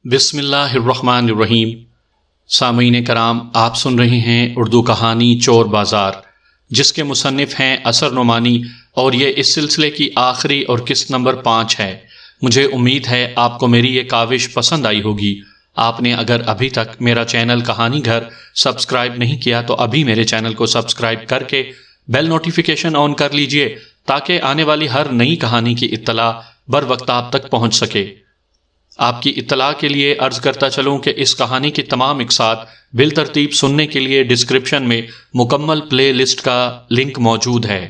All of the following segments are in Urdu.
بسم اللہ الرحمن الرحیم۔ سامعین کرام، آپ سن رہے ہیں اردو کہانی چور بازار، جس کے مصنف ہیں اثر نعمانی، اور یہ اس سلسلے کی آخری اور قسط نمبر 5 ہے۔ مجھے امید ہے آپ کو میری یہ کاوش پسند آئی ہوگی۔ آپ نے اگر ابھی تک میرا چینل کہانی گھر سبسکرائب نہیں کیا تو ابھی میرے چینل کو سبسکرائب کر کے بیل نوٹیفیکیشن آن کر لیجئے، تاکہ آنے والی ہر نئی کہانی کی اطلاع بر وقت آپ تک پہنچ سکے۔ آپ کی اطلاع کے لیے عرض کرتا چلوں کہ اس کہانی کی تمام اقساط بالترتیب سننے کے لیے ڈسکرپشن میں مکمل پلے لسٹ کا لنک موجود ہے۔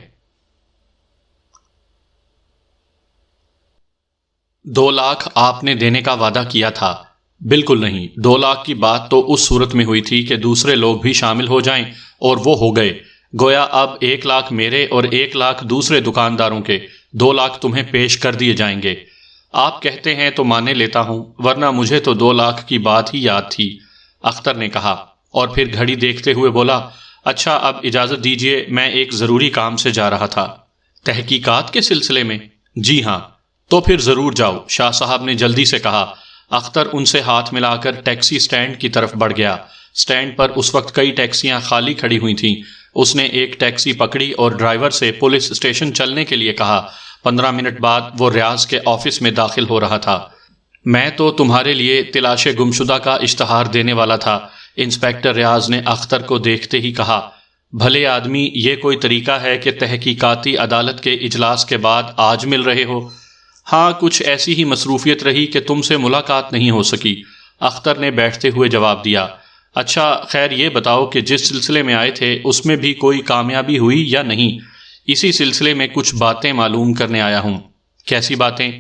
2 لاکھ آپ نے دینے کا وعدہ کیا تھا؟ بالکل نہیں، 2 لاکھ کی بات تو اس صورت میں ہوئی تھی کہ دوسرے لوگ بھی شامل ہو جائیں، اور وہ ہو گئے۔ گویا اب 1 لاکھ میرے اور 1 لاکھ دوسرے دکانداروں کے، 2 لاکھ تمہیں پیش کر دیے جائیں گے۔ آپ کہتے ہیں تو مانے لیتا ہوں، ورنہ مجھے تو 2 لاکھ کی بات ہی یاد تھی، اختر نے کہا، اور پھر گھڑی دیکھتے ہوئے بولا، اچھا اب اجازت دیجئے، میں ایک ضروری کام سے جا رہا تھا۔ تحقیقات کے سلسلے میں؟ جی ہاں۔ تو پھر ضرور جاؤ، شاہ صاحب نے جلدی سے کہا۔ اختر ان سے ہاتھ ملا کر ٹیکسی سٹینڈ کی طرف بڑھ گیا۔ سٹینڈ پر اس وقت کئی ٹیکسیاں خالی کھڑی ہوئی تھیں۔ اس نے ایک ٹیکسی پکڑی اور ڈرائیور سے پولیس اسٹیشن چلنے کے لیے کہا۔ 15 منٹ بعد وہ ریاض کے آفس میں داخل ہو رہا تھا۔ میں تو تمہارے لیے تلاش گمشدہ کا اشتہار دینے والا تھا، انسپیکٹر ریاض نے اختر کو دیکھتے ہی کہا۔ بھلے آدمی، یہ کوئی طریقہ ہے کہ تحقیقاتی عدالت کے اجلاس کے بعد آج مل رہے ہو؟ ہاں، کچھ ایسی ہی مصروفیت رہی کہ تم سے ملاقات نہیں ہو سکی، اختر نے بیٹھتے ہوئے جواب دیا۔ اچھا خیر، یہ بتاؤ کہ جس سلسلے میں آئے تھے اس میں بھی کوئی کامیابی ہوئی یا نہیں؟ اسی سلسلے میں کچھ باتیں معلوم کرنے آیا ہوں۔ کیسی باتیں؟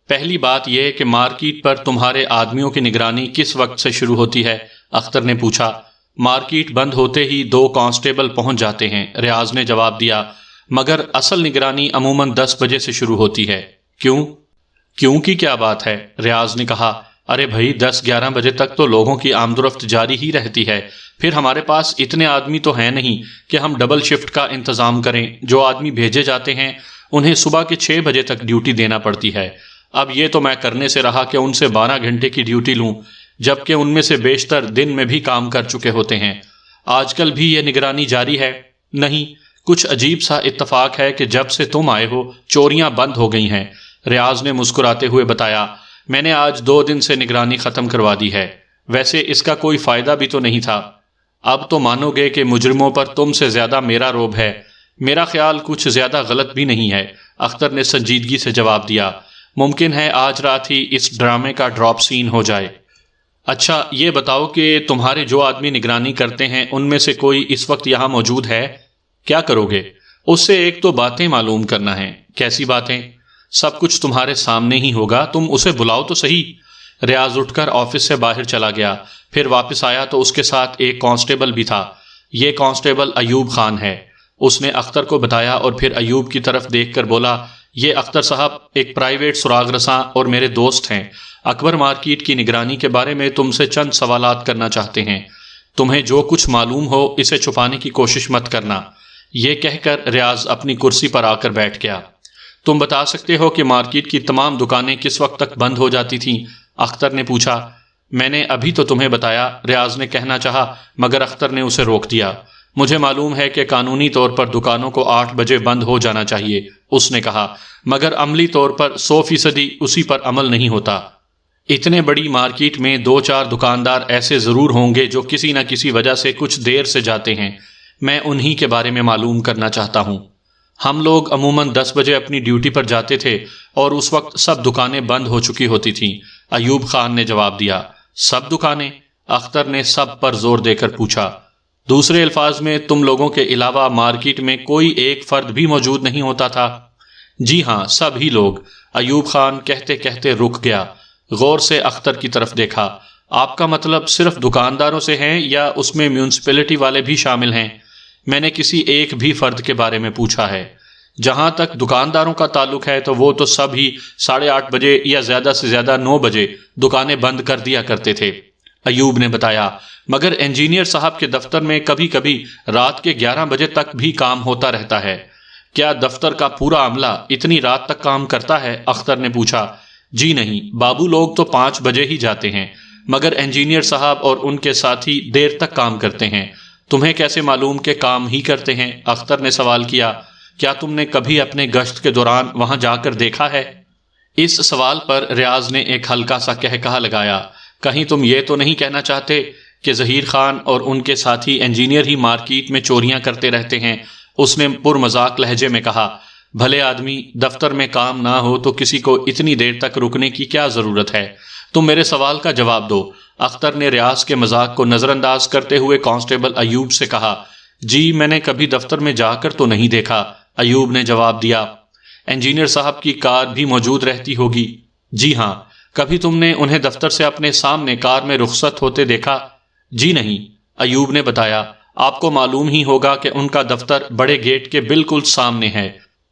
پہلی بات یہ کہ مارکیٹ پر تمہارے آدمیوں کی نگرانی کس وقت سے شروع ہوتی ہے؟ اختر نے پوچھا۔ مارکیٹ بند ہوتے ہی 2 کانسٹیبل پہنچ جاتے ہیں، ریاض نے جواب دیا، مگر اصل نگرانی عموماً 10 بجے سے شروع ہوتی ہے۔ کیوں کی کیا بات ہے؟ ریاض نے کہا، ارے بھائی 10-11 بجے تک تو لوگوں کی آمد و رفت جاری ہی رہتی ہے، پھر ہمارے پاس اتنے آدمی تو ہیں نہیں کہ ہم ڈبل شفٹ کا انتظام کریں۔ جو آدمی بھیجے جاتے ہیں انہیں صبح کے 6 بجے تک ڈیوٹی دینا پڑتی ہے۔ اب یہ تو میں کرنے سے رہا کہ ان سے 12 گھنٹے کی ڈیوٹی لوں، جبکہ ان میں سے بیشتر دن میں بھی کام کر چکے ہوتے ہیں۔ آج کل بھی یہ نگرانی جاری ہے؟ نہیں، کچھ عجیب سا اتفاق ہے کہ جب سے تم آئے ہو چوریاں بند ہو گئی ہیں، ریاض نے مسکراتے ہوئے بتایا۔ میں نے آج 2 دن سے نگرانی ختم کروا دی ہے۔ ویسے اس کا کوئی فائدہ بھی تو نہیں تھا۔ اب تو مانو گے کہ مجرموں پر تم سے زیادہ میرا رعب ہے۔ میرا خیال کچھ زیادہ غلط بھی نہیں ہے، اختر نے سنجیدگی سے جواب دیا۔ ممکن ہے آج رات ہی اس ڈرامے کا ڈراپ سین ہو جائے۔ اچھا یہ بتاؤ کہ تمہارے جو آدمی نگرانی کرتے ہیں ان میں سے کوئی اس وقت یہاں موجود ہے؟ کیا کرو گے؟ اس سے ایک تو باتیں معلوم کرنا ہے۔ کیسی باتیں؟ سب کچھ تمہارے سامنے ہی ہوگا، تم اسے بلاؤ تو صحیح۔ ریاض اٹھ کر آفس سے باہر چلا گیا، پھر واپس آیا تو اس کے ساتھ ایک کانسٹیبل بھی تھا۔ یہ کانسٹیبل ایوب خان ہے، اس نے اختر کو بتایا، اور پھر ایوب کی طرف دیکھ کر بولا، یہ اختر صاحب ایک پرائیویٹ سراغ رساں اور میرے دوست ہیں۔ اکبر مارکیٹ کی نگرانی کے بارے میں تم سے چند سوالات کرنا چاہتے ہیں۔ تمہیں جو کچھ معلوم ہو اسے چھپانے کی کوشش مت کرنا۔ یہ کہہ کر ریاض اپنی کرسی پر آ کر بیٹھ گیا۔ تم بتا سکتے ہو کہ مارکیٹ کی تمام دکانیں کس وقت تک بند ہو جاتی تھیں؟ اختر نے پوچھا۔ میں نے ابھی تو تمہیں بتایا، ریاض نے کہنا چاہا، مگر اختر نے اسے روک دیا۔ مجھے معلوم ہے کہ قانونی طور پر دکانوں کو 8 بجے بند ہو جانا چاہیے، اس نے کہا، مگر عملی طور پر 100% اسی پر عمل نہیں ہوتا۔ اتنے بڑی مارکیٹ میں 2-4 دکاندار ایسے ضرور ہوں گے جو کسی نہ کسی وجہ سے کچھ دیر سے جاتے ہیں۔ میں انہی کے بارے میں معلوم کرنا چاہتا ہوں۔ ہم لوگ عموماً 10 بجے اپنی ڈیوٹی پر جاتے تھے اور اس وقت سب دکانیں بند ہو چکی ہوتی تھیں، ایوب خان نے جواب دیا۔ سب دکانیں؟ اختر نے سب پر زور دے کر پوچھا۔ دوسرے الفاظ میں تم لوگوں کے علاوہ مارکیٹ میں کوئی ایک فرد بھی موجود نہیں ہوتا تھا؟ جی ہاں، سب ہی لوگ، ایوب خان کہتے کہتے رک گیا، غور سے اختر کی طرف دیکھا۔ آپ کا مطلب صرف دکانداروں سے ہیں یا اس میں میونسپلٹی والے بھی شامل ہیں؟ میں نے کسی ایک بھی فرد کے بارے میں پوچھا ہے۔ جہاں تک دکانداروں کا تعلق ہے تو وہ تو سب ہی 8:30 بجے یا زیادہ سے زیادہ 9 بجے دکانیں بند کر دیا کرتے تھے، ایوب نے بتایا، مگر انجینئر صاحب کے دفتر میں کبھی کبھی رات کے 11 بجے تک بھی کام ہوتا رہتا ہے۔ کیا دفتر کا پورا عملہ اتنی رات تک کام کرتا ہے؟ اختر نے پوچھا۔ جی نہیں، بابو لوگ تو 5 بجے ہی جاتے ہیں، مگر انجینئر صاحب اور ان کے ساتھی دیر تک کام کرتے ہیں۔ تمہیں کیسے معلوم کہ کام ہی کرتے ہیں؟ اختر نے سوال کیا۔ کیا تم نے کبھی اپنے گشت کے دوران وہاں جا کر دیکھا ہے؟ اس سوال پر ریاض نے ایک ہلکا سا کہا لگایا۔ کہیں تم یہ تو نہیں کہنا چاہتے کہ ظہیر خان اور ان کے ساتھی انجینئر ہی مارکیٹ میں چوریاں کرتے رہتے ہیں؟ اس نے پرمذاق لہجے میں کہا۔ بھلے آدمی، دفتر میں کام نہ ہو تو کسی کو اتنی دیر تک رکنے کی کیا ضرورت ہے؟ تم میرے سوال کا جواب دو۔ اختر نے ریاض کے مذاق کو نظر انداز کرتے ہوئے کانسٹیبل ایوب سے کہا۔ جی میں نے کبھی دفتر میں جا کر تو نہیں دیکھا، ایوب نے جواب دیا۔ انجینئر صاحب کی کار بھی موجود رہتی ہوگی؟ جی ہاں۔ کبھی تم نے انہیں دفتر سے اپنے سامنے کار میں رخصت ہوتے دیکھا؟ جی نہیں، ایوب نے بتایا۔ آپ کو معلوم ہی ہوگا کہ ان کا دفتر بڑے گیٹ کے بالکل سامنے ہے۔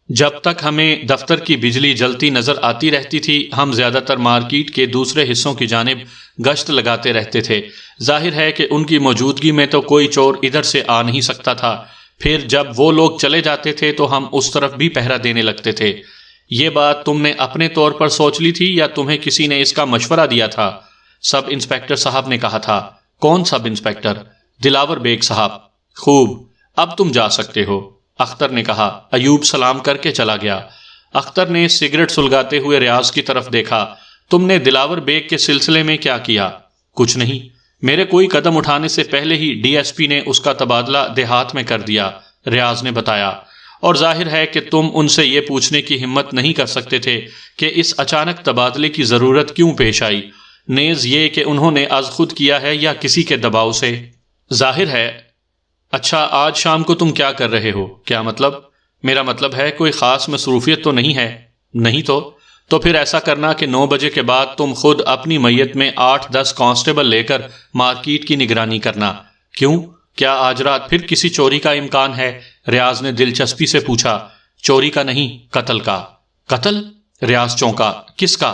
جب تک ہمیں دفتر کی بجلی جلتی نظر آتی رہتی تھی، ہم زیادہ تر مارکیٹ کے دوسرے حصوں کی جانب گشت لگاتے رہتے تھے۔ ظاہر ہے کہ ان کی موجودگی میں تو کوئی چور ادھر سے آ نہیں سکتا تھا۔ پھر جب وہ لوگ چلے جاتے تھے تو ہم اس طرف بھی پہرا دینے لگتے تھے۔ یہ بات تم نے اپنے طور پر سوچ لی تھی یا تمہیں کسی نے اس کا مشورہ دیا تھا؟ سب انسپیکٹر صاحب نے کہا تھا۔ کون سب انسپیکٹر؟ دلاور بیگ صاحب۔ خوب، اب تم جا سکتے ہو، اختر نے کہا۔ ایوب سلام کر کے چلا گیا۔ اختر نے سگریٹ سلگاتے ہوئے ریاض کی طرف دیکھا۔ تم نے دلاور بیگ کے سلسلے میں کیا کیا؟ کچھ نہیں، میرے کوئی قدم اٹھانے سے پہلے ہی ڈی ایس پی نے اس کا تبادلہ دیہات میں کر دیا، ریاض نے بتایا۔ اور ظاہر ہے کہ تم ان سے یہ پوچھنے کی ہمت نہیں کر سکتے تھے کہ اس اچانک تبادلے کی ضرورت کیوں پیش آئی، نیز یہ کہ انہوں نے از خود کیا ہے یا کسی کے دباؤ سے؟ ظاہر ہے۔ اچھا، آج شام کو تم کیا کر رہے ہو؟ کیا مطلب؟ میرا مطلب ہے کوئی خاص مصروفیت تو نہیں ہے؟ نہیں تو پھر ایسا کرنا کہ 9 بجے کے بعد تم خود اپنی میت میں 8-10 کانسٹیبل لے کر مارکیٹ کی نگرانی کرنا۔ کیوں؟ کیا آج رات پھر کسی چوری کا امکان ہے؟ ریاض نے دلچسپی سے پوچھا۔ چوری کا نہیں، قتل کا۔ قتل؟ ریاض چونکا۔ کس کا؟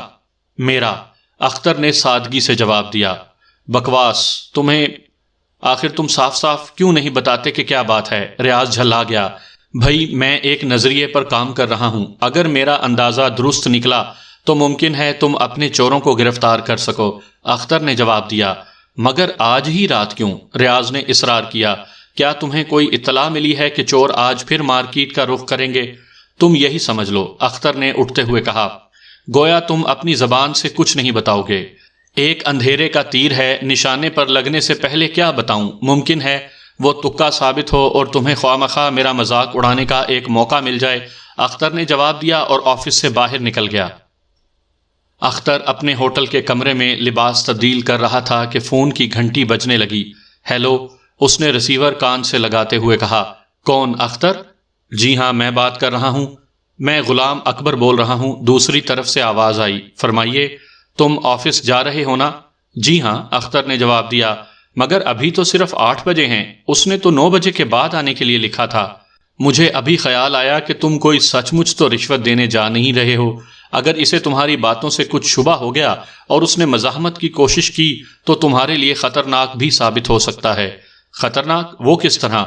میرا، اختر نے سادگی سے جواب دیا۔ بکواس، آخر تم صاف صاف کیوں نہیں بتاتے کہ کیا بات ہے؟ ریاض جھلا گیا۔ بھائی میں ایک نظریے پر کام کر رہا ہوں، اگر میرا اندازہ درست نکلا تو ممکن ہے تم اپنے چوروں کو گرفتار کر سکو، اختر نے جواب دیا۔ مگر آج ہی رات کیوں؟ ریاض نے اصرار کیا۔ کیا تمہیں کوئی اطلاع ملی ہے کہ چور آج پھر مارکیٹ کا رخ کریں گے؟ تم یہی سمجھ لو، اختر نے اٹھتے ہوئے کہا۔ گویا تم اپنی زبان سے کچھ نہیں بتاؤ گے۔ ایک اندھیرے کا تیر ہے، نشانے پر لگنے سے پہلے کیا بتاؤں؟ ممکن ہے وہ تکا ثابت ہو اور تمہیں خواہ میرا مذاق اڑانے کا ایک موقع مل جائے، اختر نے جواب دیا اور آفس سے باہر نکل گیا۔ اختر اپنے ہوٹل کے کمرے میں لباس تبدیل کر رہا تھا کہ فون کی گھنٹی بجنے لگی۔ ہیلو، اس نے ریسیور کان سے لگاتے ہوئے کہا۔ کون؟ اختر؟ جی ہاں، میں بات کر رہا ہوں۔ میں غلام اکبر بول رہا ہوں، دوسری طرف سے آواز آئی۔ فرمائیے، تم آفس جا رہے ہو نا؟ جی ہاں، اختر نے جواب دیا۔ مگر ابھی تو صرف 8 بجے ہیں، اس نے تو 9 بجے کے بعد آنے کے لیے لکھا تھا۔ مجھے ابھی خیال آیا کہ تم کوئی سچ مچ تو رشوت دینے جا نہیں رہے ہو۔ اگر اسے تمہاری باتوں سے کچھ شبہ ہو گیا اور اس نے مزاحمت کی کوشش کی تو تمہارے لیے خطرناک بھی ثابت ہو سکتا ہے۔ خطرناک؟ وہ کس طرح؟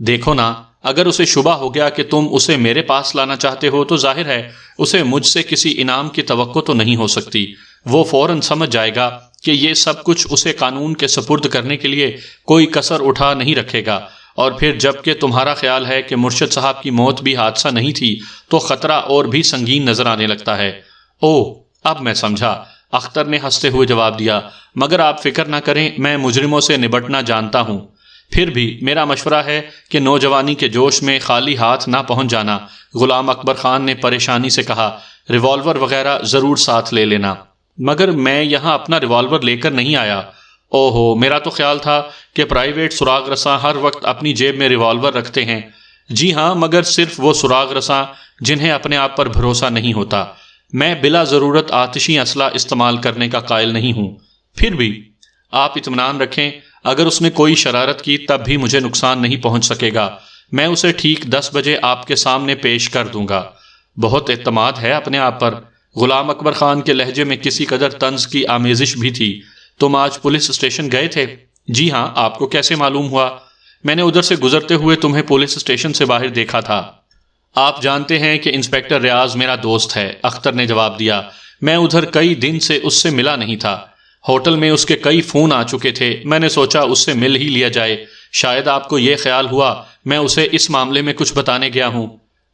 دیکھو نا، اگر اسے شبہ ہو گیا کہ تم اسے میرے پاس لانا چاہتے ہو تو ظاہر ہے اسے مجھ سے کسی انعام کی توقع تو نہیں ہو سکتی۔ وہ فوراً سمجھ جائے گا کہ یہ سب کچھ اسے قانون کے سپرد کرنے کے لیے کوئی کسر اٹھا نہیں رکھے گا، اور پھر جب کہ تمہارا خیال ہے کہ مرشد صاحب کی موت بھی حادثہ نہیں تھی تو خطرہ اور بھی سنگین نظر آنے لگتا ہے۔ اوہ، اب میں سمجھا، اختر نے ہنستے ہوئے جواب دیا۔ مگر آپ فکر نہ کریں، میں مجرموں سے نبٹنا جانتا ہوں۔ پھر بھی میرا مشورہ ہے کہ نوجوانی کے جوش میں خالی ہاتھ نہ پہنچ جانا۔ غلام اکبر خان نے پریشانی سے کہا۔ ریوالور وغیرہ ضرور ساتھ لے لینا۔ مگر میں یہاں اپنا ریوالور لے کر نہیں آیا۔ اوہو، میرا تو خیال تھا کہ پرائیویٹ سراغ رساں ہر وقت اپنی جیب میں ریوالور رکھتے ہیں۔ جی ہاں، مگر صرف وہ سراغ رساں جنہیں اپنے آپ پر بھروسہ نہیں ہوتا۔ میں بلا ضرورت آتشی اسلحہ استعمال کرنے کا قائل نہیں ہوں۔ پھر بھی آپ اطمینان رکھیں، اگر اس نے کوئی شرارت کی تب بھی مجھے نقصان نہیں پہنچ سکے گا۔ میں اسے ٹھیک 10 بجے آپ کے سامنے پیش کر دوں گا۔ بہت اعتماد ہے اپنے آپ پر۔ غلام اکبر خان کے لہجے میں کسی قدر طنز کی آمیزش بھی تھی۔ تم آج پولیس اسٹیشن گئے تھے؟ جی ہاں، آپ کو کیسے معلوم ہوا؟ میں نے ادھر سے گزرتے ہوئے تمہیں پولیس اسٹیشن سے باہر دیکھا تھا۔ آپ جانتے ہیں کہ انسپیکٹر ریاض میرا دوست ہے، اختر نے جواب دیا۔ میں ادھر کئی دن سے اس سے ملا نہیں تھا۔ ہوٹل میں اس کے کئی فون آ چکے تھے، میں نے سوچا اس سے مل ہی لیا جائے، شاید آپ کو یہ خیال ہوا میں اسے اس معاملے میں کچھ بتانے گیا ہوں۔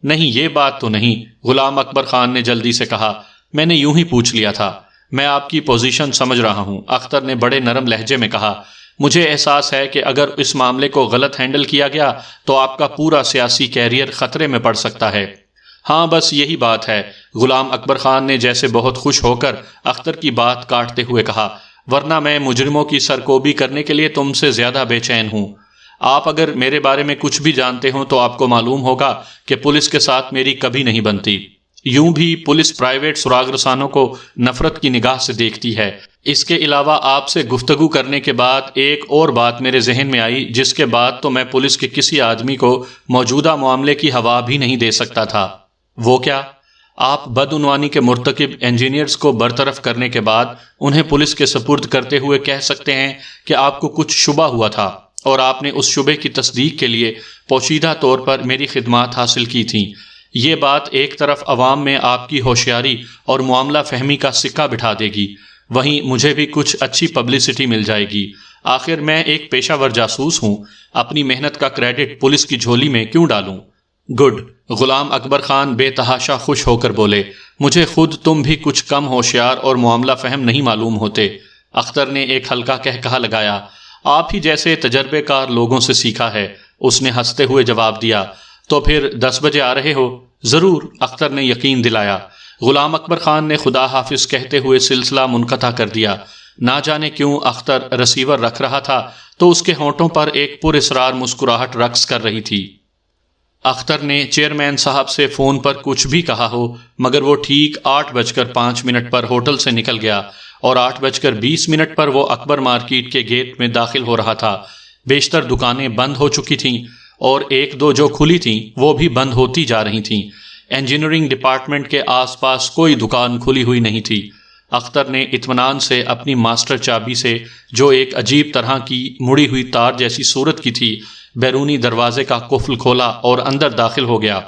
نہیں، یہ بات تو نہیں، غلام اکبر خان نے جلدی سے کہا، میں نے یوں ہی پوچھ لیا تھا، میں آپ کی پوزیشن سمجھ رہا ہوں۔ اختر نے بڑے نرم لہجے میں کہا، مجھے احساس ہے کہ اگر اس معاملے کو غلط ہینڈل کیا گیا تو آپ کا پورا سیاسی کیریئر خطرے میں پڑ سکتا ہے۔ ہاں بس یہی بات ہے، غلام اکبر خان نے جیسے بہت خوش ہو کر اختر کی بات کاٹتے ہوئے کہا، ورنہ میں مجرموں کی سرکوبی کرنے کے لیے تم سے زیادہ بے چین ہوں۔ آپ اگر میرے بارے میں کچھ بھی جانتے ہوں تو آپ کو معلوم ہوگا کہ پولیس کے ساتھ میری کبھی نہیں بنتی۔ یوں بھی پولیس پرائیویٹ سراغ رسانوں کو نفرت کی نگاہ سے دیکھتی ہے۔ اس کے علاوہ آپ سے گفتگو کرنے کے بعد ایک اور بات میرے ذہن میں آئی، جس کے بعد تو میں پولیس کے کسی آدمی کو موجودہ معاملے کی ہوا بھی نہیں دے سکتا تھا۔ وہ کیا؟ آپ بدعنوانی کے مرتکب انجینئرز کو برطرف کرنے کے بعد انہیں پولیس کے سپرد کرتے ہوئے کہہ سکتے ہیں کہ آپ کو کچھ شبہ ہوا تھا اور آپ نے اس شبے کی تصدیق کے لیے پوشیدہ طور پر میری خدمات حاصل کی تھیں۔ یہ بات ایک طرف عوام میں آپ کی ہوشیاری اور معاملہ فہمی کا سکہ بٹھا دے گی، وہیں مجھے بھی کچھ اچھی پبلسٹی مل جائے گی۔ آخر میں ایک پیشہ ور جاسوس ہوں، اپنی محنت کا کریڈٹ پولیس کی جھولی میں کیوں ڈالوں؟ گڈ، غلام اکبر خان بے تحاشا خوش ہو کر بولے، مجھے خود تم بھی کچھ کم ہوشیار اور معاملہ فہم نہیں معلوم ہوتے۔ اختر نے ایک ہلکا کہا لگایا، آپ ہی جیسے تجربے کار لوگوں سے سیکھا ہے۔ اس نے ہنستے ہوئے جواب دیا، تو پھر 10 بجے آ رہے ہو؟ ضرور، اختر نے یقین دلایا۔ غلام اکبر خان نے خدا حافظ کہتے ہوئے سلسلہ منقطع کر دیا۔ نہ جانے کیوں اختر رسیور رکھ رہا تھا تو اس کے ہونٹوں پر ایک پر اسرار مسکراہٹ رقص کر رہی تھی۔ اختر نے چیئرمین صاحب سے فون پر کچھ بھی کہا ہو، مگر وہ ٹھیک 8:05 پر ہوٹل سے نکل گیا اور 8:20 پر وہ اکبر مارکیٹ کے گیٹ میں داخل ہو رہا تھا۔ بیشتر دکانیں بند ہو چکی تھیں اور ایک دو جو کھلی تھیں وہ بھی بند ہوتی جا رہی تھیں۔ انجینئرنگ ڈپارٹمنٹ کے آس پاس کوئی دکان کھلی ہوئی نہیں تھی۔ اختر نے اطمینان سے اپنی ماسٹر چابی سے، جو ایک عجیب طرح کی مڑی ہوئی تار جیسی صورت کی تھی، بیرونی دروازے کا قفل کھولا اور اندر داخل ہو گیا۔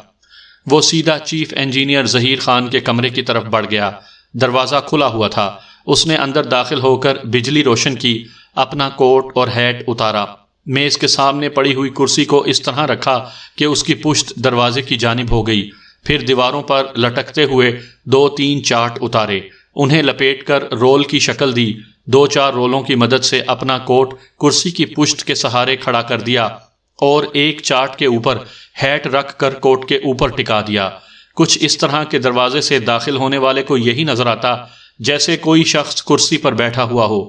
وہ سیدھا چیف انجینئر ظہیر خان کے کمرے کی طرف بڑھ گیا۔ دروازہ کھلا ہوا تھا۔ اس نے اندر داخل ہو کر بجلی روشن کی، اپنا کوٹ اور ہیٹ اتارا، میز کے سامنے پڑی ہوئی کرسی کو اس طرح رکھا کہ اس کی پشت دروازے کی جانب ہو گئی، پھر دیواروں پر لٹکتے ہوئے 2-3 چارٹ اتارے، انہیں لپیٹ کر رول کی شکل دی، 2-4 رولوں کی مدد سے اپنا کوٹ کرسی کی پشت کے سہارے کھڑا کر دیا اور ایک چارٹ کے اوپر ہیٹ رکھ کر کوٹ کے اوپر ٹکا دیا۔ کچھ اس طرح کے دروازے سے داخل ہونے والے کو یہی نظر آتا جیسے کوئی شخص کرسی پر بیٹھا ہوا ہو۔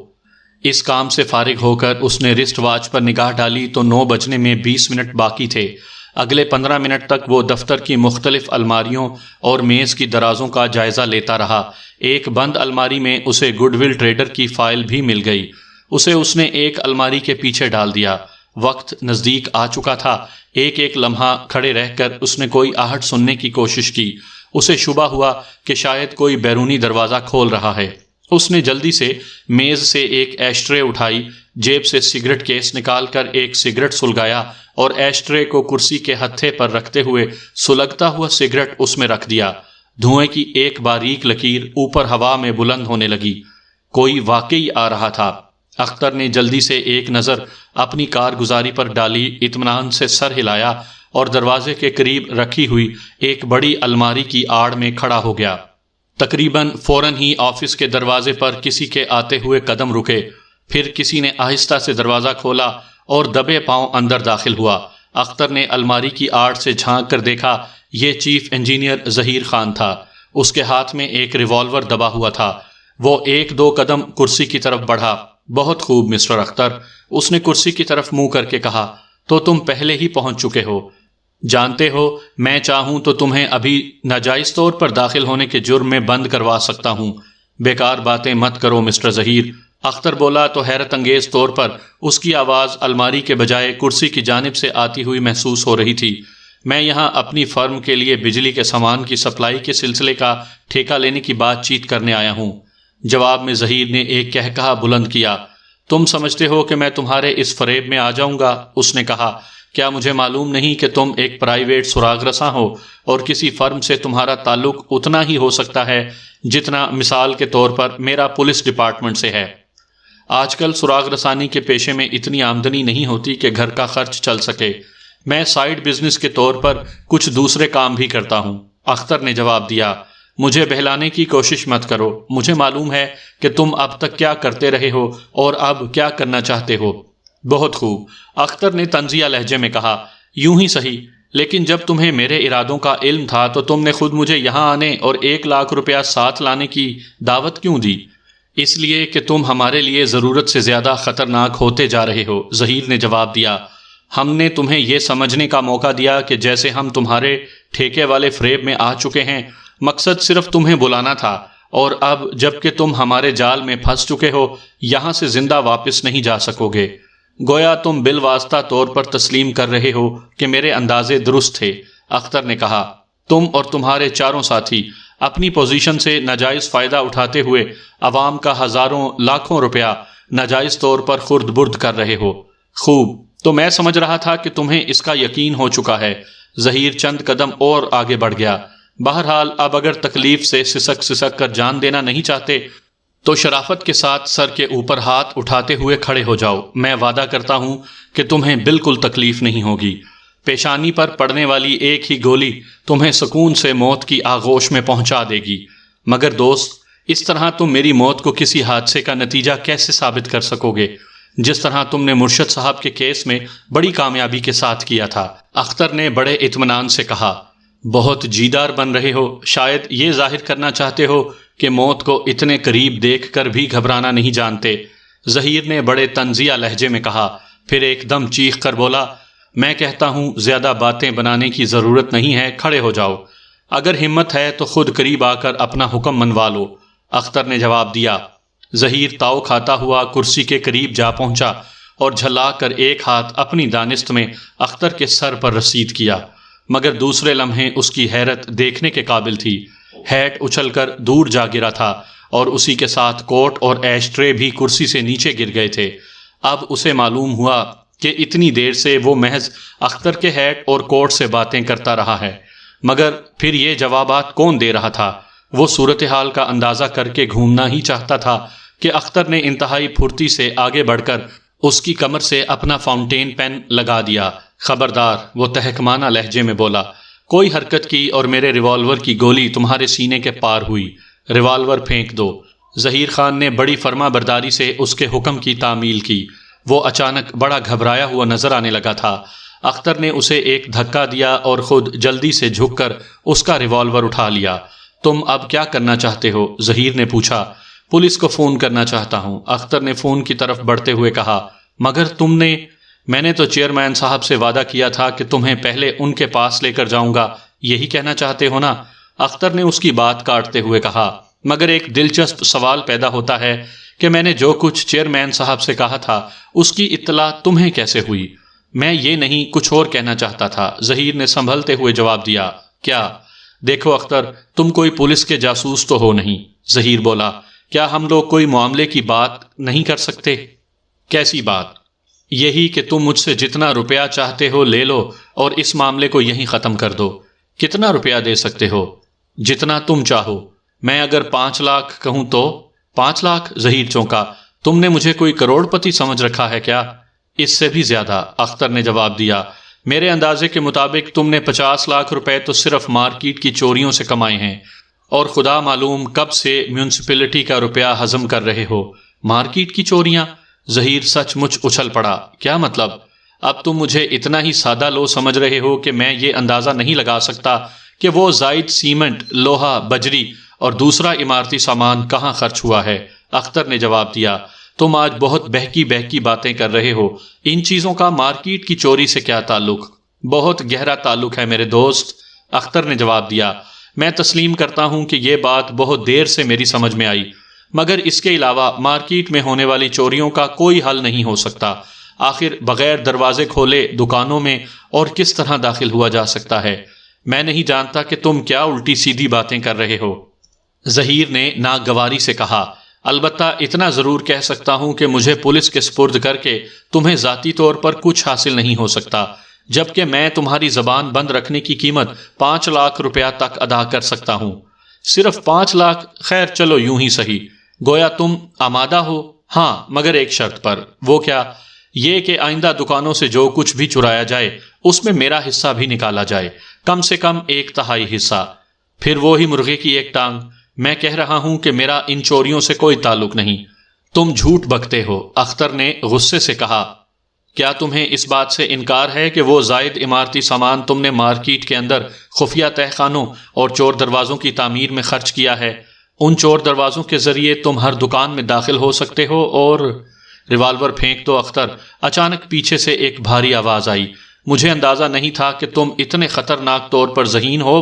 اس کام سے فارغ ہو کر اس نے رسٹ واچ پر نگاہ ڈالی تو 9 بجنے میں 20 منٹ باقی تھے۔ اگلے 15 منٹ تک وہ دفتر کی مختلف الماریوں اور میز کی درازوں کا جائزہ لیتا رہا۔ ایک بند الماری میں اسے گڈ ول ٹریڈر کی فائل بھی مل گئی، اس نے ایک الماری کے پیچھے ڈال دیا۔ وقت نزدیک آ چکا تھا۔ ایک ایک لمحہ کھڑے رہ کر اس نے کوئی آہٹ سننے کی کوشش کی۔ اسے شبہ ہوا کہ شاید کوئی بیرونی دروازہ کھول رہا ہے۔ اس نے جلدی سے میز سے ایک ایش ٹرے اٹھائی، جیب سے سگریٹ کیس نکال کر ایک سگریٹ سلگایا اور ایش ٹرے کو کرسی کے ہتھے پر رکھتے ہوئے سلگتا ہوا سگریٹ اس میں رکھ دیا۔ دھوئیں کی ایک باریک لکیر اوپر ہوا میں بلند ہونے لگی۔ کوئی واقعی آ رہا تھا۔ اختر نے جلدی سے ایک نظر اپنی کارگزاری پر ڈالی، اطمینان سے سر ہلایا اور دروازے کے قریب رکھی ہوئی ایک بڑی الماری کی آڑ میں کھڑا ہو گیا۔ تقریباً فوراً ہی آفس کے دروازے پر کسی کے آتے ہوئے قدم رکے، پھر کسی نے آہستہ سے دروازہ کھولا اور دبے پاؤں اندر داخل ہوا۔ اختر نے الماری کی آڑ سے جھانک کر دیکھا، یہ چیف انجینئر ظہیر خان تھا۔ اس کے ہاتھ میں ایک ریوالور دبا ہوا تھا۔ وہ 1-2 قدم کرسی کی طرف بڑھا۔ بہت خوب مسٹر اختر، اس نے کرسی کی طرف منہ کر کے کہا، تو تم پہلے ہی پہنچ چکے ہو۔ جانتے ہو میں چاہوں تو تمہیں ابھی ناجائز طور پر داخل ہونے کے جرم میں بند کروا سکتا ہوں۔ بیکار باتیں مت کرو مسٹر ظہیر، اختر بولا تو حیرت انگیز طور پر اس کی آواز الماری کے بجائے کرسی کی جانب سے آتی ہوئی محسوس ہو رہی تھی۔ میں یہاں اپنی فرم کے لیے بجلی کے سامان کی سپلائی کے سلسلے کا ٹھیکہ لینے کی بات چیت کرنے آیا ہوں۔ جواب میں ظہیر نے ایک کہا بلند کیا۔ تم سمجھتے ہو کہ میں تمہارے اس فریب میں آ جاؤں گا؟ اس نے کہا، کیا مجھے معلوم نہیں کہ تم ایک پرائیویٹ سراغ رساں ہو اور کسی فرم سے تمہارا تعلق اتنا ہی ہو سکتا ہے جتنا مثال کے طور پر میرا پولیس ڈپارٹمنٹ سے ہے؟ آج کل سراغ رسانی کے پیشے میں اتنی آمدنی نہیں ہوتی کہ گھر کا خرچ چل سکے۔ میں سائیڈ بزنس کے طور پر کچھ دوسرے کام بھی کرتا ہوں۔ اختر نے جواب دیا، مجھے بہلانے کی کوشش مت کرو، مجھے معلوم ہے کہ تم اب تک کیا کرتے رہے ہو اور اب کیا کرنا چاہتے ہو۔ بہت خوب، اختر نے طنزیہ لہجے میں کہا، یوں ہی صحیح، لیکن جب تمہیں میرے ارادوں کا علم تھا تو تم نے خود مجھے یہاں آنے اور 1,00,000 روپیہ ساتھ لانے کی دعوت کیوں دی؟ اس لیے کہ تم ہمارے لیے ضرورت سے زیادہ خطرناک ہوتے جا رہے ہو، ظہیر نے جواب دیا۔ ہم نے تمہیں یہ سمجھنے کا موقع دیا کہ جیسے ہم تمہارے ٹھیکے والے فریب میں آ چکے ہیں، مقصد صرف تمہیں بلانا تھا، اور اب جب کہ تم ہمارے جال میں پھنس چکے ہو، یہاں سے زندہ واپس نہیں جا سکو گے۔ گویا تم بالواسطہ طور پر تسلیم کر رہے ہو کہ میرے اندازے درست تھے، اختر نے کہا۔ تم اور تمہارے چاروں ساتھی اپنی پوزیشن سے ناجائز فائدہ اٹھاتے ہوئے عوام کا ہزاروں لاکھوں روپیہ ناجائز طور پر خرد برد کر رہے ہو۔ خوب، تو میں سمجھ رہا تھا کہ تمہیں اس کا یقین ہو چکا ہے۔ ظہیر چند قدم اور آگے بڑھ گیا۔ بہرحال اب اگر تکلیف سے سسک کر جان دینا نہیں چاہتے تو شرافت کے ساتھ سر کے اوپر ہاتھ اٹھاتے ہوئے کھڑے ہو جاؤ۔ میں وعدہ کرتا ہوں کہ تمہیں بالکل تکلیف نہیں ہوگی۔ پیشانی پر پڑنے والی ایک ہی گولی تمہیں سکون سے موت کی آغوش میں پہنچا دے گی۔ مگر دوست، اس طرح تم میری موت کو کسی حادثے کا نتیجہ کیسے ثابت کر سکو گے، جس طرح تم نے مرشد صاحب کے کیس میں بڑی کامیابی کے ساتھ کیا تھا؟ اختر نے بڑے اطمینان سے کہا۔ بہت جیدار بن رہے ہو، شاید یہ ظاہر کرنا چاہتے ہو کہ موت کو اتنے قریب دیکھ کر بھی گھبرانا نہیں جانتے، ظہیر نے بڑے طنزیہ لہجے میں کہا، پھر ایک دم چیخ کر بولا، میں کہتا ہوں زیادہ باتیں بنانے کی ضرورت نہیں ہے، کھڑے ہو جاؤ، اگر ہمت ہے تو خود قریب آ کر اپنا حکم منوا لو۔ اختر نے جواب دیا۔ ظہیر تاؤ کھاتا ہوا کرسی کے قریب جا پہنچا اور جھلا کر ایک ہاتھ اپنی دانست میں اختر کے سر پر رسید کیا، مگر دوسرے لمحے اس کی حیرت دیکھنے کے قابل تھی۔ ہیٹ اچھل کر دور جا گرا تھا اور اسی کے ساتھ کوٹ اور ایش ٹرے بھی کرسی سے نیچے گر گئے تھے۔ اب اسے معلوم ہوا کہ اتنی دیر سے وہ محض اختر کے ہیٹ اور کوٹ سے باتیں کرتا رہا ہے، مگر پھر یہ جوابات کون دے رہا تھا؟ وہ صورتحال کا اندازہ کر کے گھومنا ہی چاہتا تھا کہ اختر نے انتہائی پھرتی سے آگے بڑھ کر اس کی کمر سے اپنا فاؤنٹین پین لگا دیا۔ خبردار، وہ تحکمانہ لہجے میں بولا، کوئی حرکت کی اور میرے ریوالور کی گولی تمہارے سینے کے پار ہوئی، ریوالور پھینک دو۔ ظہیر خان نے بڑی فرما برداری سے اس کے حکم کی تعمیل کی۔ وہ اچانک بڑا گھبرایا ہوا نظر آنے لگا تھا۔ اختر نے اسے ایک دھکا دیا اور خود جلدی سے جھک کر اس کا ریوالور اٹھا لیا۔ تم اب کیا کرنا چاہتے ہو؟ ظہیر نے پوچھا۔ پولیس کو فون کرنا چاہتا ہوں، اختر نے فون کی طرف بڑھتے ہوئے کہا۔ مگر تم نے؟ میں نے تو چیئرمین صاحب سے وعدہ کیا تھا کہ تمہیں پہلے ان کے پاس لے کر جاؤں گا، یہی کہنا چاہتے ہو نا؟ اختر نے اس کی بات کاٹتے ہوئے کہا۔ مگر ایک دلچسپ سوال پیدا ہوتا ہے کہ میں نے جو کچھ چیئرمین صاحب سے کہا تھا اس کی اطلاع تمہیں کیسے ہوئی؟ میں یہ نہیں، کچھ اور کہنا چاہتا تھا، ظہیر نے سنبھلتے ہوئے جواب دیا۔ کیا؟ دیکھو اختر، تم کوئی پولیس کے جاسوس تو ہو نہیں، ظہیر بولا۔ کیا ہم لوگ کوئی معاملے کی بات نہیں کر سکتے؟ کیسی بات؟ یہی کہ تم مجھ سے جتنا روپیہ چاہتے ہو لے لو اور اس معاملے کو یہیں ختم کر دو۔ کتنا روپیہ دے سکتے ہو؟ جتنا تم چاہو۔ میں اگر 5 لاکھ کہوں تو؟ 5 لاکھ؟ ظہیر چونکا۔ تم نے مجھے کوئی کروڑ پتی سمجھ رکھا ہے کیا؟ اس سے بھی زیادہ، اختر نے جواب دیا۔ میرے اندازے کے مطابق تم نے 50 لاکھ روپے تو صرف مارکیٹ کی چوریوں سے کمائے ہیں، اور خدا معلوم کب سے میونسپلٹی کا روپیہ ہضم کر رہے ہو۔ مارکیٹ کی چوریاں؟ ظہیر سچ مچ اچھل پڑا۔ کیا مطلب؟ اب تم مجھے اتنا ہی سادہ لو سمجھ رہے ہو کہ میں یہ اندازہ نہیں لگا سکتا کہ وہ زائد سیمنٹ، لوہا، بجری اور دوسرا عمارتی سامان کہاں خرچ ہوا ہے؟ اختر نے جواب دیا۔ تم آج بہت بہکی باتیں کر رہے ہو، ان چیزوں کا مارکیٹ کی چوری سے کیا تعلق؟ بہت گہرا تعلق ہے میرے دوست، اختر نے جواب دیا۔ میں تسلیم کرتا ہوں کہ یہ بات بہت دیر سے میری سمجھ میں آئی، مگر اس کے علاوہ مارکیٹ میں ہونے والی چوریوں کا کوئی حل نہیں ہو سکتا۔ آخر بغیر دروازے کھولے دکانوں میں اور کس طرح داخل ہوا جا سکتا ہے؟ میں نہیں جانتا کہ تم کیا الٹی سیدھی باتیں کر رہے ہو، ظہیر نے ناگواری سے کہا۔ البتہ اتنا ضرور کہہ سکتا ہوں کہ مجھے پولیس کے سپرد کر کے تمہیں ذاتی طور پر کچھ حاصل نہیں ہو سکتا۔ جبکہ میں تمہاری زبان بند رکھنے کی قیمت 5 لاکھ روپیہ تک ادا کر سکتا ہوں۔ صرف 5 لاکھ؟ خیر چلو یوں ہی صحیح۔ گویا تم آمادہ ہو؟ ہاں، مگر ایک شرط پر۔ وہ کیا؟ یہ کہ آئندہ دکانوں سے جو کچھ بھی چرایا جائے اس میں میرا حصہ بھی نکالا جائے، کم سے کم 1/3 حصہ۔ پھر وہی مرغے کی ایک ٹانگ۔ میں کہہ رہا ہوں کہ میرا ان چوریوں سے کوئی تعلق نہیں۔ تم جھوٹ بکتے ہو، اختر نے غصے سے کہا۔ کیا تمہیں اس بات سے انکار ہے کہ وہ زائد عمارتی سامان تم نے مارکیٹ کے اندر خفیہ تہہ خانوں اور چور دروازوں کی تعمیر میں خرچ کیا ہے؟ ان چور دروازوں کے ذریعے تم ہر دکان میں داخل ہو سکتے ہو اور… ریوالور پھینک دو اختر۔ اچانک پیچھے سے ایک بھاری آواز آئی۔ مجھے اندازہ نہیں تھا کہ تم اتنے خطرناک طور پر ذہین ہو،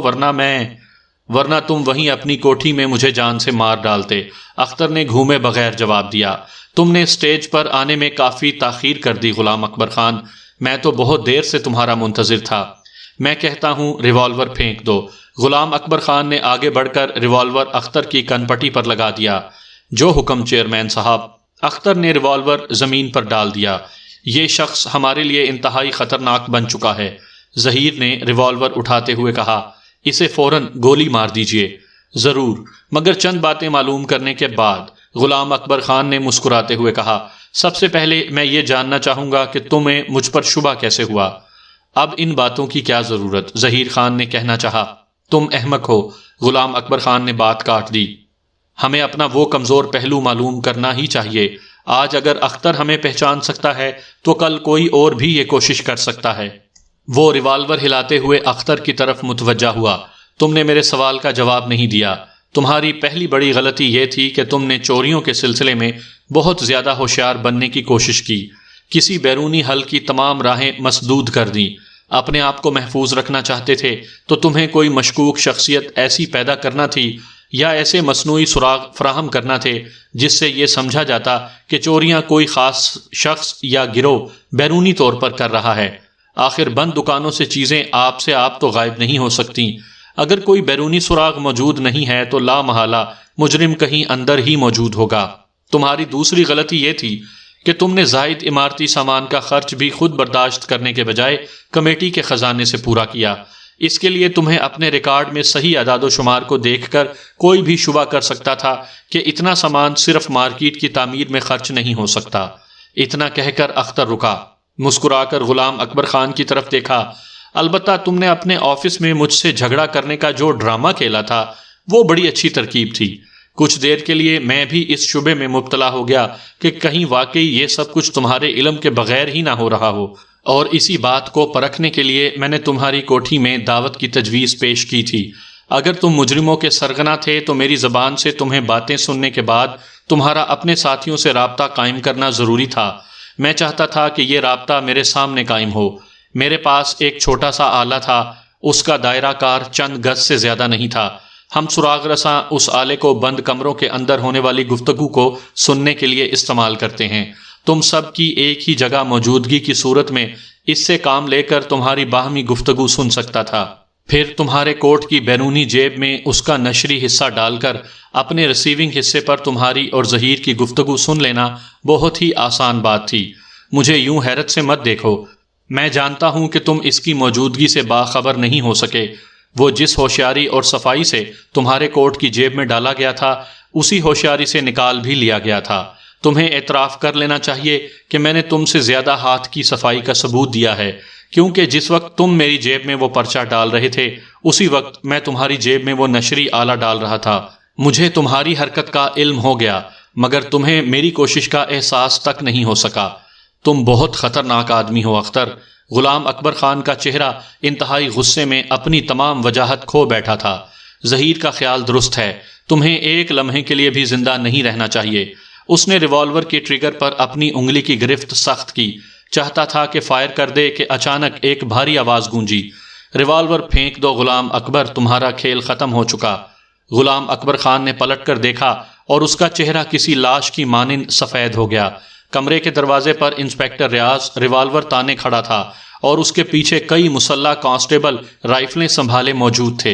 ورنہ تم وہیں اپنی کوٹھی میں مجھے جان سے مار ڈالتے۔ اختر نے گھومے بغیر جواب دیا۔ تم نے اسٹیج پر آنے میں کافی تاخیر کر دی غلام اکبر خان، میں تو بہت دیر سے تمہارا منتظر تھا۔ میں کہتا ہوں ریوالور پھینک دو۔ غلام اکبر خان نے آگے بڑھ کر ریوالور اختر کی کن پٹی پر لگا دیا۔ جو حکم چیئرمین صاحب۔ اختر نے ریوالور زمین پر ڈال دیا۔ یہ شخص ہمارے لیے انتہائی خطرناک بن چکا ہے، ظہیر نے ریوالور اٹھاتے ہوئے کہا۔ اسے فوراً گولی مار دیجئے۔ ضرور، مگر چند باتیں معلوم کرنے کے بعد، غلام اکبر خان نے مسکراتے ہوئے کہا۔ سب سے پہلے میں یہ جاننا چاہوں گا کہ تمہیں مجھ پر شبہ کیسے ہوا؟ اب ان باتوں کی کیا ضرورت؟ ظہیر خان نے کہنا چاہا۔ تم احمق ہو، غلام اکبر خان نے بات کاٹ دی۔ ہمیں اپنا وہ کمزور پہلو معلوم کرنا ہی چاہیے۔ آج اگر اختر ہمیں پہچان سکتا ہے تو کل کوئی اور بھی یہ کوشش کر سکتا ہے۔ وہ ریوالور ہلاتے ہوئے اختر کی طرف متوجہ ہوا۔ تم نے میرے سوال کا جواب نہیں دیا۔ تمہاری پہلی بڑی غلطی یہ تھی کہ تم نے چوریوں کے سلسلے میں بہت زیادہ ہوشیار بننے کی کوشش کی، کسی بیرونی حل کی تمام راہیں مسدود کر دیں۔ اپنے آپ کو محفوظ رکھنا چاہتے تھے تو تمہیں کوئی مشکوک شخصیت ایسی پیدا کرنا تھی یا ایسے مصنوعی سراغ فراہم کرنا تھے جس سے یہ سمجھا جاتا کہ چوریاں کوئی خاص شخص یا گروہ بیرونی طور پر کر رہا ہے۔ آخر بند دکانوں سے چیزیں آپ سے آپ تو غائب نہیں ہو سکتی۔ اگر کوئی بیرونی سراغ موجود نہیں ہے تو لا محالہ مجرم کہیں اندر ہی موجود ہوگا۔ تمہاری دوسری غلطی یہ تھی کہ تم نے زائد عمارتی سامان کا خرچ بھی خود برداشت کرنے کے بجائے کمیٹی کے خزانے سے پورا کیا۔ اس کے لیے تمہیں اپنے ریکارڈ میں صحیح اعداد و شمار کو دیکھ کر کوئی بھی شبہ کر سکتا تھا کہ اتنا سامان صرف مارکیٹ کی تعمیر میں خرچ نہیں ہو سکتا۔ اتنا کہہ کر اختر رکا، مسکرا کر غلام اکبر خان کی طرف دیکھا۔ البتہ تم نے اپنے آفس میں مجھ سے جھگڑا کرنے کا جو ڈرامہ کھیلا تھا وہ بڑی اچھی ترکیب تھی۔ کچھ دیر کے لیے میں بھی اس شبے میں مبتلا ہو گیا کہ کہیں واقعی یہ سب کچھ تمہارے علم کے بغیر ہی نہ ہو رہا ہو، اور اسی بات کو پرکھنے کے لیے میں نے تمہاری کوٹھی میں دعوت کی تجویز پیش کی تھی۔ اگر تم مجرموں کے سرغنہ تھے تو میری زبان سے تمہیں باتیں سننے کے بعد تمہارا اپنے ساتھیوں سے رابطہ قائم کرنا ضروری تھا۔ میں چاہتا تھا کہ یہ رابطہ میرے سامنے قائم ہو۔ میرے پاس ایک چھوٹا سا آلہ تھا، اس کا دائرہ کار چند گز سے زیادہ نہیں تھا۔ ہم سراغ رساں اس آلے کو بند کمروں کے اندر ہونے والی گفتگو کو سننے کے لیے استعمال کرتے ہیں۔ تم سب کی ایک ہی جگہ موجودگی کی صورت میں اس سے کام لے کر تمہاری باہمی گفتگو سن سکتا تھا۔ پھر تمہارے کوٹ کی بیرونی جیب میں اس کا نشری حصہ ڈال کر اپنے ریسیونگ حصے پر تمہاری اور ظہیر کی گفتگو سن لینا بہت ہی آسان بات تھی۔ مجھے یوں حیرت سے مت دیکھو، میں جانتا ہوں کہ تم اس کی موجودگی سے باخبر نہیں ہو سکے۔ وہ جس ہوشیاری اور صفائی سے تمہارے کوٹ کی جیب میں ڈالا گیا تھا اسی ہوشیاری سے نکال بھی لیا گیا تھا۔ تمہیں اعتراف کر لینا چاہیے کہ میں نے تم سے زیادہ ہاتھ کی صفائی کا ثبوت دیا ہے، کیونکہ جس وقت تم میری جیب میں وہ پرچہ ڈال رہے تھے اسی وقت میں تمہاری جیب میں وہ نشری آلہ ڈال رہا تھا۔ مجھے تمہاری حرکت کا علم ہو گیا مگر تمہیں میری کوشش کا احساس تک نہیں ہو سکا۔ تم بہت خطرناک آدمی ہو اختر۔ غلام اکبر خان کا چہرہ انتہائی غصے میں اپنی تمام وجاہت کھو بیٹھا تھا۔ ظہیر کا خیال درست ہے، تمہیں ایک لمحے کے لیے بھی زندہ نہیں رہنا چاہیے۔ اس نے ریوالور کے ٹریگر پر اپنی انگلی کی گرفت سخت کی، چاہتا تھا کہ فائر کر دے کہ اچانک ایک بھاری آواز گونجی۔ ریوالور پھینک دو غلام اکبر، تمہارا کھیل ختم ہو چکا۔ غلام اکبر خان نے پلٹ کر دیکھا اور اس کا چہرہ کسی لاش کی مانند سفید ہو گیا۔ کمرے کے دروازے پر انسپیکٹر ریاض ریوالور تانے کھڑا تھا اور اس کے پیچھے کئی مسلح کانسٹیبل رائفلیں سنبھالے موجود تھے۔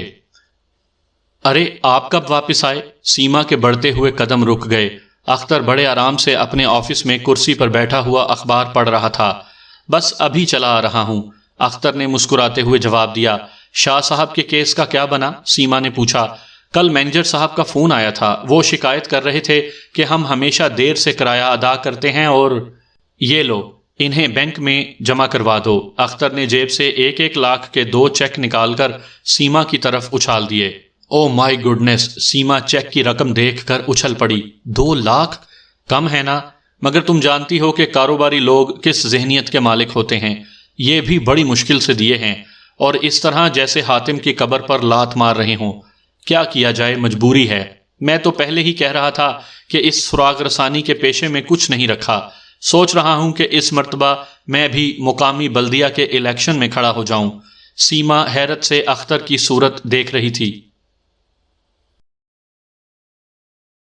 ارے آپ کب واپس آئے؟ سیما کے بڑھتے ہوئے قدم رک گئے۔ اختر بڑے آرام سے اپنے آفس میں کرسی پر بیٹھا ہوا اخبار پڑھ رہا تھا۔ بس ابھی چلا آ رہا ہوں۔ اختر نے مسکراتے ہوئے جواب دیا۔ شاہ صاحب کے کیس کا کیا بنا؟ سیما نے پوچھا۔ کل مینیجر صاحب کا فون آیا تھا، وہ شکایت کر رہے تھے کہ ہم ہمیشہ دیر سے کرایہ ادا کرتے ہیں اور یہ لو انہیں بینک میں جمع کروا دو۔ اختر نے جیب سے 1 لاکھ کے 2 چیک نکال کر سیما کی طرف اچھال دیے۔ او مائی گڈنس! سیما چیک کی رقم دیکھ کر اچھل پڑی۔ 2 لاکھ؟ کم ہے نا؟ مگر تم جانتی ہو کہ کاروباری لوگ کس ذہنیت کے مالک ہوتے ہیں۔ یہ بھی بڑی مشکل سے دیے ہیں، اور اس طرح جیسے حاتم کی قبر پر لات مار رہے ہوں۔ کیا کیا جائے، مجبوری ہے۔ میں تو پہلے ہی کہہ رہا تھا کہ اس سراغ رسانی کے پیشے میں کچھ نہیں رکھا۔ سوچ رہا ہوں کہ اس مرتبہ میں بھی مقامی بلدیہ کے الیکشن میں کھڑا ہو جاؤں۔ سیما حیرت سے اختر کی صورت دیکھ رہی تھی۔